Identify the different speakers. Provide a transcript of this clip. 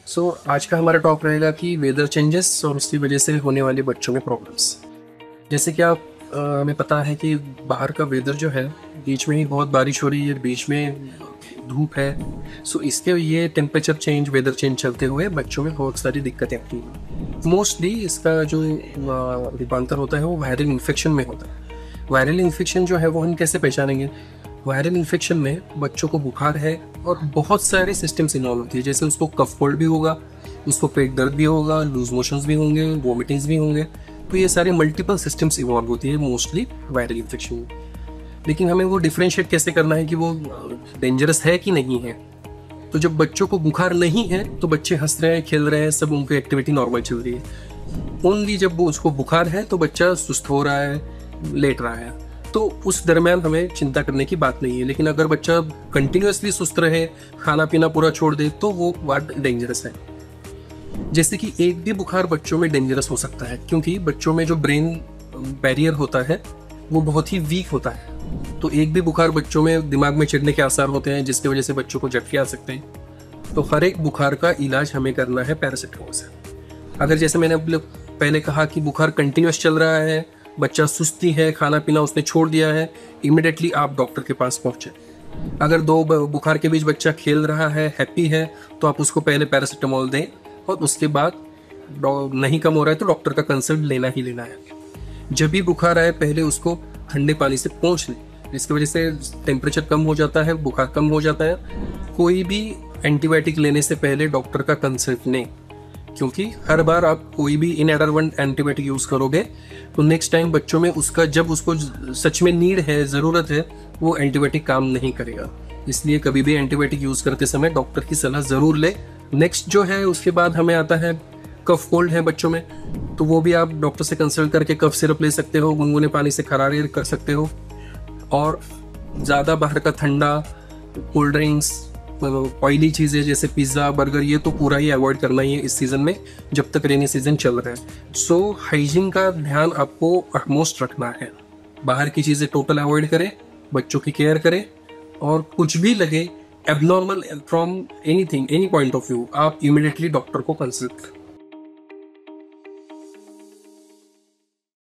Speaker 1: आज का हमारा टॉप रहेगा कि वेदर चेंजेस और उसकी वजह से होने वाले बच्चों में प्रॉब्लम्स। जैसे कि हमें पता है कि बाहर का वेदर जो है, बीच में ही बहुत बारिश हो रही है, बीच में धूप है। इसके ये टेम्परेचर चेंज, वेदर चेंज चलते हुए बच्चों में बहुत सारी दिक्कतें आती हैं। मोस्टली इसका जो रूपांतर होता है वो वायरल इन्फेक्शन में होता है। वायरल इन्फेक्शन जो है वो हम कैसे पहचानेंगे? वायरल इन्फेक्शन में बच्चों को बुखार है और बहुत सारे सिस्टम्स इन्वॉल्व होती है। जैसे उसको कफ कोल्ड भी होगा, उसको पेट दर्द भी होगा, लूज मोशंस भी होंगे, वोमिटिंग्स भी होंगे। तो ये सारे मल्टीपल सिस्टम्स इन्वॉल्व होती है मोस्टली वायरल इन्फेक्शन में। लेकिन हमें वो डिफ्रेंशिएट कैसे करना है कि वो डेंजरस है कि नहीं है। तो जब बच्चों को बुखार नहीं है तो बच्चे हंस रहे हैं, खेल रहे हैं, सब उनकी एक्टिविटी नॉर्मल चल रही है। ओनली जब वो उसको बुखार है तो बच्चा सुस्त हो रहा है, लेट रहा है, तो उस दरमियान हमें चिंता करने की बात नहीं है। लेकिन अगर बच्चा कंटिन्यूसली सुस्त रहे, खाना पीना पूरा छोड़ दे, तो वो बात डेंजरस है। जैसे कि एक भी बुखार बच्चों में डेंजरस हो सकता है, क्योंकि बच्चों में जो ब्रेन बैरियर होता है वो बहुत ही वीक होता है। तो एक भी बुखार बच्चों में दिमाग में चिढ़ने के आसार होते हैं, जिसकी वजह से बच्चों को झटके आ सकते हैं। तो हर एक बुखार का इलाज हमें करना है पैरासिटामोल से। अगर जैसे मैंने पहले कहा कि बुखार कंटिन्यूस चल रहा है, बच्चा सुस्ती है, खाना पीना उसने छोड़ दिया है, इमिडिएटली आप डॉक्टर के पास पहुंचे। अगर दो बुखार के बीच बच्चा खेल रहा है, हैप्पी है, तो आप उसको पहले पैरासिटामोल दें और उसके बाद नहीं कम हो रहा है तो डॉक्टर का कंसल्ट लेना ही लेना है। जब भी बुखार आए पहले उसको ठंडे पानी से पोंछ लें, जिसकी वजह से टेम्परेचर कम हो जाता है, बुखार कम हो जाता है। कोई भी एंटीबायोटिक लेने से पहले डॉक्टर का कंसल्ट लें, क्योंकि हर बार आप कोई भी इनएडवर्वेंट एंटीबायोटिक यूज़ करोगे तो नेक्स्ट टाइम बच्चों में उसका, जब उसको सच में नीड है, ज़रूरत है, वो एंटीबायोटिक काम नहीं करेगा। इसलिए कभी भी एंटीबायोटिक यूज़ करते समय डॉक्टर की सलाह ज़रूर ले। नेक्स्ट जो है उसके बाद हमें आता है कफ कोल्ड है बच्चों में, तो वो भी आप डॉक्टर से कंसल्ट करके कफ सिरप ले सकते हो, गुनगुने पानी से खरारे कर सकते हो। और ज़्यादा बाहर का ठंडा, कोल्ड ड्रिंक्स, ऑयली चीज़ें जैसे पिज़्ज़ा, बर्गर, ये तो पूरा ही अवॉइड करना ही है इस सीज़न में, जब तक रेनी सीज़न चल रहा है। हाइजीन का ध्यान आपको अटमोस्ट रखना है। बाहर की चीज़ें टोटल अवॉइड करें, बच्चों की केयर करें, और कुछ भी लगे abnormal from anything, any point of view, आप इमीडिएटली डॉक्टर को कंसल्ट करें।